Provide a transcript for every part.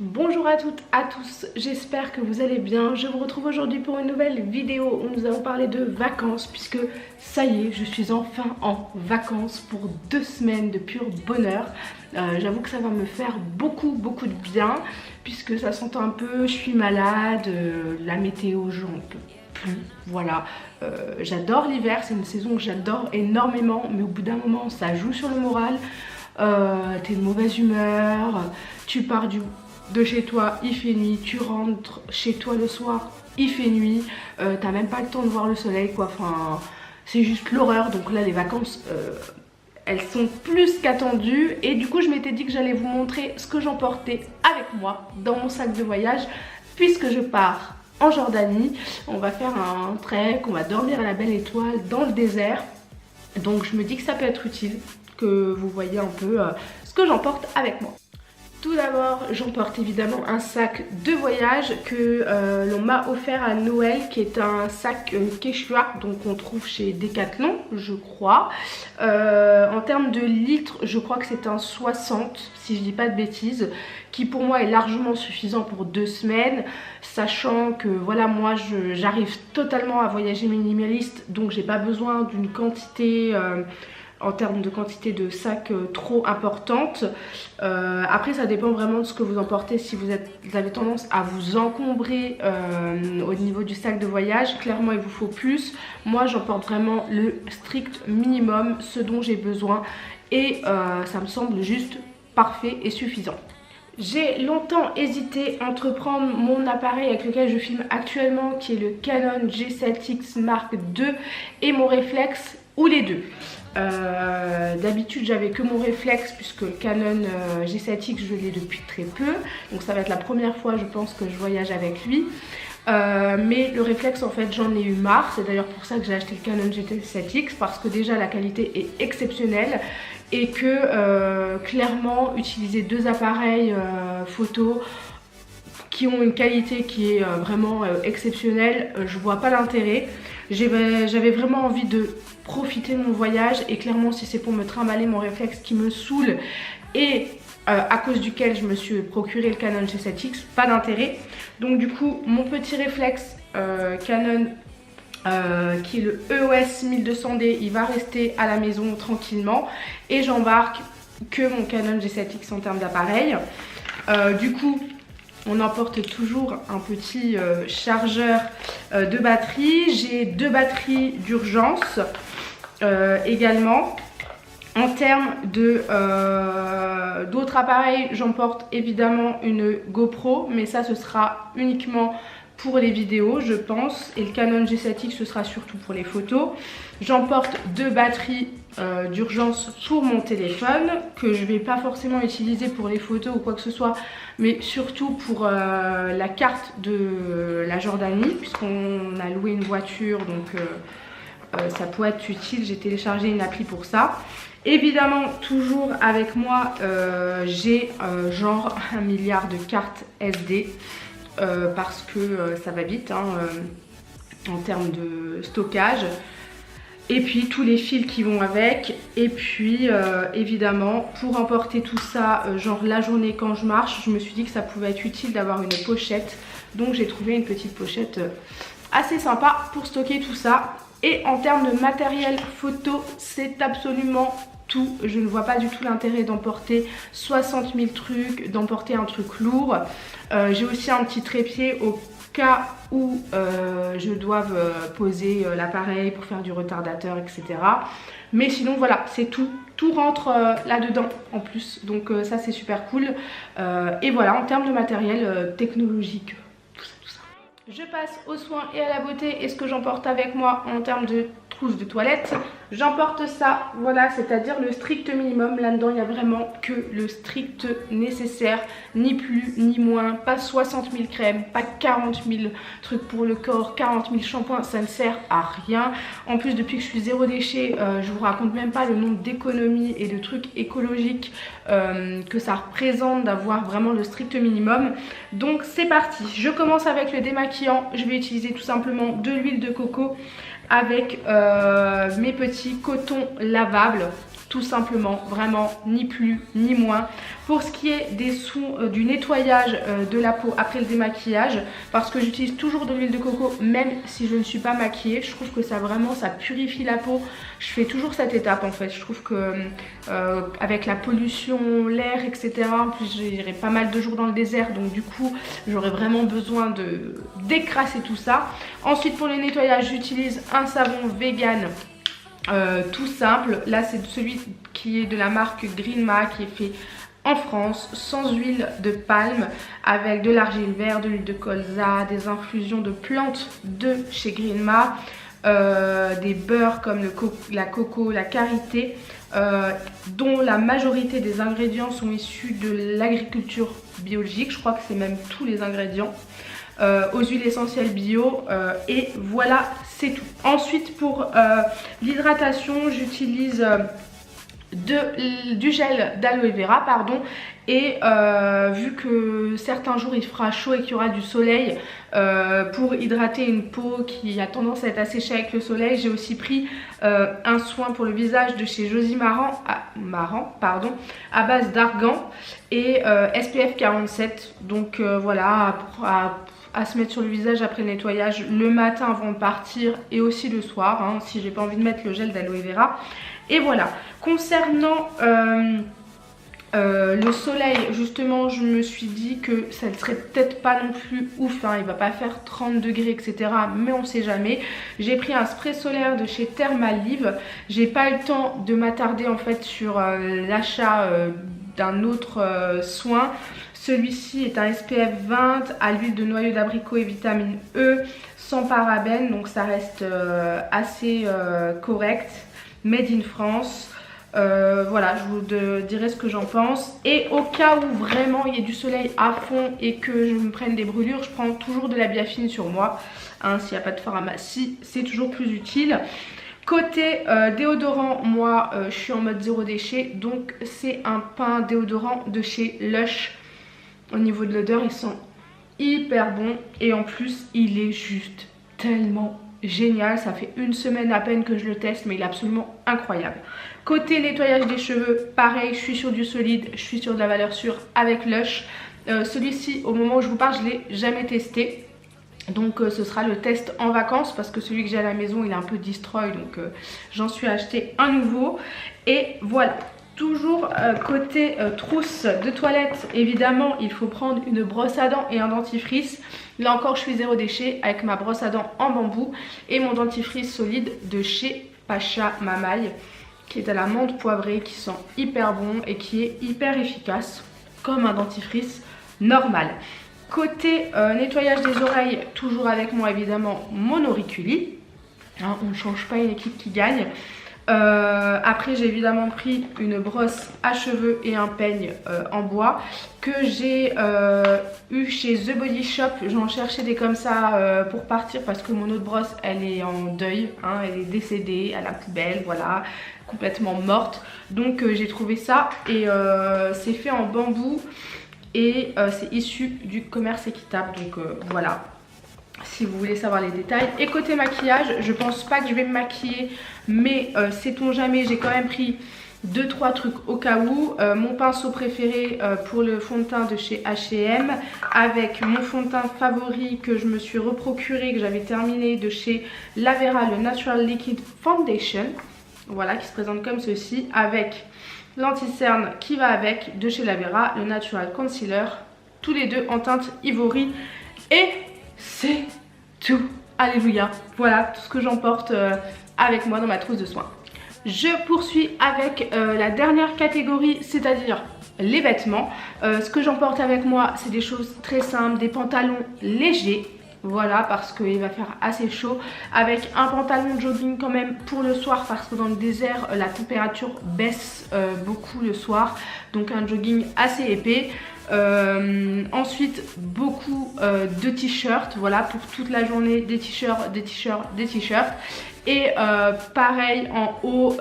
Bonjour à toutes, à tous, j'espère que vous allez bien. Je vous retrouve aujourd'hui pour une nouvelle vidéo où nous allons parler de vacances puisque ça y est, je suis enfin en vacances pour 2 semaines de pur bonheur. J'avoue que ça va me faire beaucoup de bien puisque ça sent un peu, je suis malade, la météo j'en peux plus, voilà. J'adore l'hiver, c'est une saison que j'adore énormément mais au bout d'un moment ça joue sur le moral. T'es de mauvaise humeur, tu pars de chez toi, il fait nuit, tu rentres chez toi le soir, il fait nuit, t'as même pas le temps de voir le soleil quoi, enfin c'est juste l'horreur. Donc là les vacances elles sont plus qu'attendues et du coup je m'étais dit que j'allais vous montrer ce que j'emportais avec moi dans mon sac de voyage puisque je pars en Jordanie. On va faire un trek, on va dormir à la belle étoile dans le désert, donc je me dis que ça peut être utile que vous voyez un peu ce que j'emporte avec moi. Tout d'abord, j'emporte évidemment un sac de voyage que l'on m'a offert à Noël, qui est un sac Quechua, donc on trouve chez Decathlon, je crois. En termes de litres, je crois que c'est un 60, si je dis pas de bêtises, qui pour moi est largement suffisant pour 2 semaines, sachant que voilà, moi j'arrive totalement à voyager minimaliste, donc j'ai pas besoin d'une quantité en termes de quantité de sacs trop importante. Après ça dépend vraiment de ce que vous emportez. Si vous avez tendance à vous encombrer au niveau du sac de voyage, clairement il vous faut plus. Moi j'emporte vraiment le strict minimum, ce dont j'ai besoin, et ça me semble juste parfait et suffisant. J'ai longtemps hésité entre prendre mon appareil avec lequel je filme actuellement, qui est le Canon G7X Mark II, et mon réflexe, ou les deux. D'habitude j'avais que mon réflexe puisque le Canon G7X je l'ai depuis très peu, donc ça va être la première fois je pense que je voyage avec lui. Mais le réflexe en fait j'en ai eu marre, c'est d'ailleurs pour ça que j'ai acheté le Canon G7X, parce que déjà la qualité est exceptionnelle et que clairement utiliser deux appareils photo qui ont une qualité qui est vraiment exceptionnelle, je vois pas l'intérêt. J'avais vraiment envie de profiter de mon voyage, et clairement si c'est pour me trimballer mon réflexe qui me saoule et à cause duquel je me suis procuré le Canon G7X, pas d'intérêt. Donc du coup mon petit réflexe Canon qui est le EOS 1200D, il va rester à la maison tranquillement et j'embarque que mon Canon G7X en termes d'appareil. Du coup on emporte toujours un petit chargeur de batterie. J'ai 2 batteries d'urgence également. En termes d'autres appareils, j'emporte évidemment une GoPro, mais ça ce sera uniquement pour les vidéos je pense, et le Canon G7X ce sera surtout pour les photos. J'emporte 2 batteries d'urgence pour mon téléphone que je vais pas forcément utiliser pour les photos ou quoi que ce soit, mais surtout pour la carte de la Jordanie puisqu'on a loué une voiture, donc ça peut être utile. J'ai téléchargé une appli pour ça. Évidemment toujours avec moi j'ai genre 1 milliard de cartes SD parce que ça va vite hein, en termes de stockage. Et puis tous les fils qui vont avec. Et puis évidemment pour emporter tout ça genre la journée quand je marche, je me suis dit que ça pouvait être utile d'avoir une pochette. Donc j'ai trouvé une petite pochette assez sympa pour stocker tout ça. Et en termes de matériel photo, c'est absolument tout. Je ne vois pas du tout l'intérêt d'emporter 60 000 trucs, d'emporter un truc lourd. J'ai aussi un petit trépied au cas où je doive poser l'appareil pour faire du retardateur, etc. Mais sinon voilà, c'est tout. Tout rentre là-dedans en plus. Donc ça c'est super cool. Et voilà, en termes de matériel technologique, tout ça. Je passe aux soins et à la beauté, et ce que j'emporte avec moi en termes de trousse de toilette, j'emporte ça, voilà, c'est-à-dire le strict minimum. Là-dedans il n'y a vraiment que le strict nécessaire, ni plus ni moins. Pas 60 000 crèmes, pas 40 000 trucs pour le corps, 40 000 shampoings, ça ne sert à rien. En plus depuis que je suis zéro déchet, je vous raconte même pas le nombre d'économies et de trucs écologiques que ça représente d'avoir vraiment le strict minimum. Donc c'est parti, je commence avec le démaquillant. Je vais utiliser tout simplement de l'huile de coco avec mes petits cotons lavables tout simplement, vraiment, ni plus ni moins. Pour ce qui est des du nettoyage de la peau après le démaquillage, parce que j'utilise toujours de l'huile de coco même si je ne suis pas maquillée, je trouve que ça vraiment ça purifie la peau. Je fais toujours cette étape en fait. Je trouve que avec la pollution, l'air, etc. En plus j'irai pas mal de jours dans le désert, donc du coup j'aurais vraiment besoin de d'écrasser tout ça. Ensuite pour le nettoyage, j'utilise un savon vegan. Tout simple, là c'est celui qui est de la marque Greenma, qui est fait en France, sans huile de palme, avec de l'argile verte, de l'huile de colza, des infusions de plantes de chez Greenma, des beurres comme la coco, la karité, dont la majorité des ingrédients sont issus de l'agriculture biologique. Je crois que c'est même tous les ingrédients. Aux huiles essentielles bio, et voilà, c'est tout. Ensuite pour l'hydratation, j'utilise du gel d'aloe vera, pardon, et vu que certains jours il fera chaud et qu'il y aura du soleil, pour hydrater une peau qui a tendance à être asséchée avec le soleil, j'ai aussi pris un soin pour le visage de chez Josie Maran, à base d'argan et SPF 47. Donc voilà, à se mettre sur le visage après le nettoyage le matin avant de partir et aussi le soir, hein, si j'ai pas envie de mettre le gel d'aloe vera. Et voilà, concernant le soleil, justement je me suis dit que ça ne serait peut-être pas non plus ouf, hein, il va pas faire 30 degrés etc, mais on sait jamais. J'ai pris un spray solaire de chez Thermalive. J'ai pas eu le temps de m'attarder en fait sur l'achat d'un autre soin. Celui-ci est un SPF 20 à l'huile de noyau d'abricot et vitamine E, sans parabènes, donc ça reste assez correct, made in France. Voilà, je vous dirai ce que j'en pense. Et au cas où vraiment il y ait du soleil à fond et que je me prenne des brûlures, je prends toujours de la biafine sur moi, hein, s'il n'y a pas de pharmacie, c'est toujours plus utile. Côté déodorant, moi je suis en mode zéro déchet, donc c'est un pain déodorant de chez Lush. Au niveau de l'odeur, il sent hyper bon et en plus il est juste tellement génial. Ça fait une semaine à peine que je le teste, mais il est absolument incroyable. Côté nettoyage des cheveux, pareil, je suis sur du solide, je suis sur de la valeur sûre avec Lush. Celui-ci, au moment où je vous parle, je ne l'ai jamais testé. Donc ce sera le test en vacances, parce que celui que j'ai à la maison il est un peu destroy, donc j'en suis acheté un nouveau. Et voilà. Toujours côté trousse de toilette, évidemment il faut prendre une brosse à dents et un dentifrice. Là encore je suis zéro déchet avec ma brosse à dents en bambou et mon dentifrice solide de chez Pacha Mamaï, qui est à la menthe poivrée, qui sent hyper bon et qui est hyper efficace comme un dentifrice normal. Côté nettoyage des oreilles, toujours avec moi évidemment mon auriculi, hein, on ne change pas une équipe qui gagne. Après j'ai évidemment pris une brosse à cheveux et un peigne en bois que j'ai eu chez The Body Shop. J'en cherchais des comme ça pour partir, parce que mon autre brosse elle est en deuil, hein, elle est décédée à la poubelle, voilà, complètement morte. Donc j'ai trouvé ça et c'est fait en bambou et c'est issu du commerce équitable, donc voilà, si vous voulez savoir les détails. Et côté maquillage, je pense pas que je vais me maquiller, mais sait-on jamais, j'ai quand même pris 2-3 trucs au cas où. Mon pinceau préféré pour le fond de teint de chez H&M, avec mon fond de teint favori que je me suis reprocuré, que j'avais terminé, de chez Lavera, le Natural Liquid Foundation, voilà, qui se présente comme ceci, avec l'anti-cerne qui va avec, de chez Lavera, le Natural Concealer, tous les deux en teinte Ivory. Et c'est tout, alléluia, voilà tout ce que j'emporte avec moi dans ma trousse de soins. Je poursuis avec la dernière catégorie, c'est-à-dire les vêtements. Ce que j'emporte avec moi, c'est des choses très simples, des pantalons légers, voilà, parce qu'il va faire assez chaud, avec un pantalon de jogging quand même pour le soir, parce que dans le désert la température baisse beaucoup le soir, donc un jogging assez épais. Ensuite beaucoup de t-shirts, voilà, pour toute la journée, des t-shirts, des t-shirts, des t-shirts. Et pareil en haut,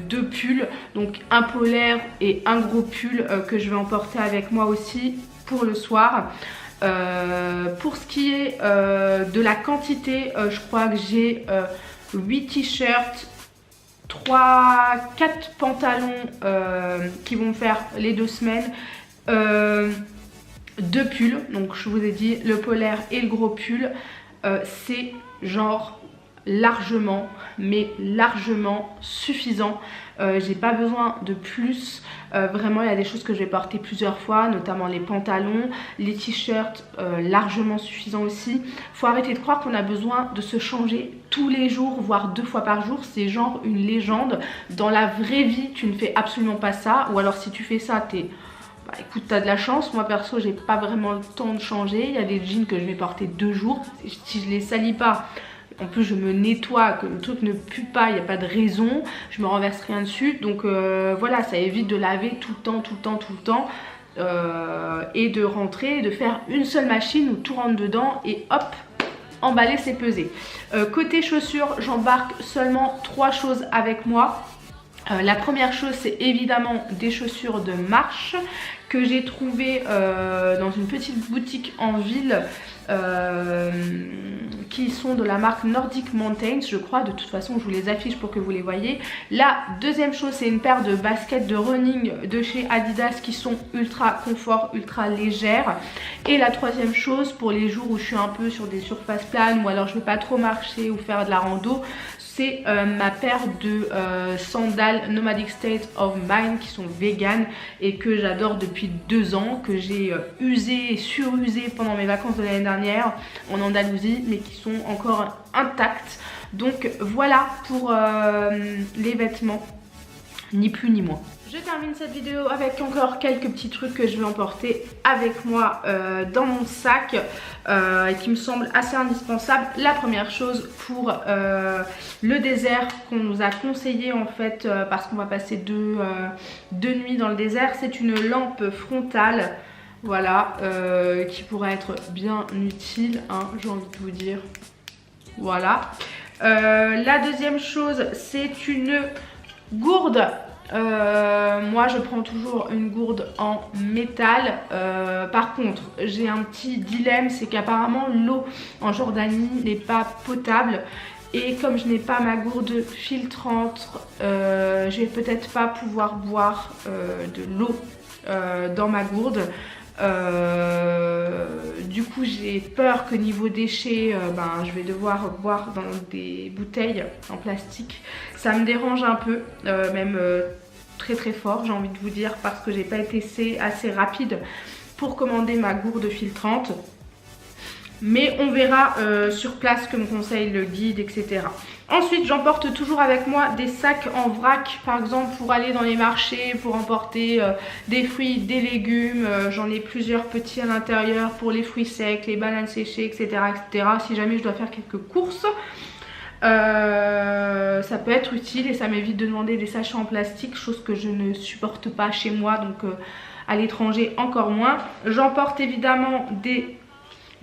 deux pulls, donc un polaire et un gros pull que je vais emporter avec moi aussi pour le soir. Pour ce qui est de la quantité, je crois que j'ai 8 t-shirts, 4 pantalons qui vont me faire les 2 semaines. 2 pulls, donc je vous ai dit le polaire et le gros pull. C'est genre largement, mais largement suffisant. J'ai pas besoin de plus. Vraiment, il y a des choses que je vais porter plusieurs fois, notamment les pantalons, les t-shirts, largement suffisants aussi. Faut arrêter de croire qu'on a besoin de se changer tous les jours, voire 2 fois par jour. C'est genre une légende. Dans la vraie vie, tu ne fais absolument pas ça. Ou alors si tu fais ça, t'es... Bah écoute, t'as de la chance. Moi perso, j'ai pas vraiment le temps de changer. Il y a des jeans que je vais porter 2 jours. Si je les salis pas, en plus je me nettoie, que le truc ne pue pas, il n'y a pas de raison, je me renverse rien dessus. Donc voilà, ça évite de laver tout le temps et de rentrer, de faire une seule machine où tout rentre dedans et hop, emballer, c'est pesé. Côté chaussures, j'embarque seulement 3 choses avec moi. La première chose, c'est évidemment des chaussures de marche que j'ai trouvées dans une petite boutique en ville qui sont de la marque Nordic Mountains, je crois. De toute façon, je vous les affiche pour que vous les voyez. La deuxième chose, c'est une paire de baskets de running de chez Adidas qui sont ultra confort, ultra légères. Et la troisième chose, pour les jours où je suis un peu sur des surfaces planes ou alors je ne veux pas trop marcher ou faire de la rando, c'est ma paire de sandales Nomadic State of Mind qui sont vegan et que j'adore depuis 2 ans, que j'ai usé et surusé pendant mes vacances de l'année dernière en Andalousie, mais qui sont encore intactes. Donc voilà pour les vêtements, ni plus ni moins. Je termine cette vidéo avec encore quelques petits trucs que je vais emporter avec moi dans mon sac et qui me semblent assez indispensables. La première chose pour le désert qu'on nous a conseillé en fait parce qu'on va passer 2 nuits dans le désert, c'est une lampe frontale. Voilà, qui pourrait être bien utile, hein, j'ai envie de vous dire. Voilà. La deuxième chose, c'est une gourde. Moi je prends toujours une gourde en métal. Par contre j'ai un petit dilemme, c'est qu'apparemment l'eau en Jordanie n'est pas potable. Et comme je n'ai pas ma gourde filtrante, je vais peut-être pas pouvoir boire de l'eau dans ma gourde. Du coup j'ai peur que niveau déchets je vais devoir boire dans des bouteilles en plastique. Ça me dérange un peu, même très fort, j'ai envie de vous dire, parce que j'ai pas été assez rapide pour commander ma gourde filtrante. Mais on verra sur place que me conseille le guide, etc. Ensuite, j'emporte toujours avec moi des sacs en vrac, par exemple pour aller dans les marchés, pour emporter des fruits, des légumes. J'en ai plusieurs petits à l'intérieur pour les fruits secs, les bananes séchées, etc., etc. Si jamais je dois faire quelques courses, ça peut être utile et ça m'évite de demander des sachets en plastique, chose que je ne supporte pas chez moi, donc à l'étranger encore moins. J'emporte évidemment des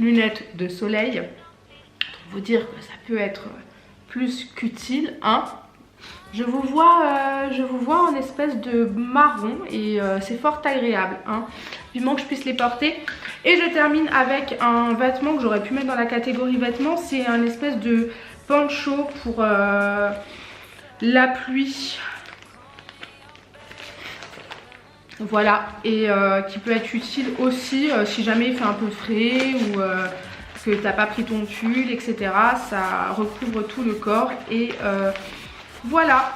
lunettes de soleil, pour vous dire que ça peut être plus qu'utile, hein. Je vous vois en espèce de marron et c'est fort agréable, hein. Vivement que je puisse les porter. Et je termine avec un vêtement que j'aurais pu mettre dans la catégorie vêtements. C'est un espèce de poncho pour la pluie. Voilà, et qui peut être utile aussi si jamais il fait un peu frais ou que t'as pas pris ton pull, etc. Ça recouvre tout le corps et voilà.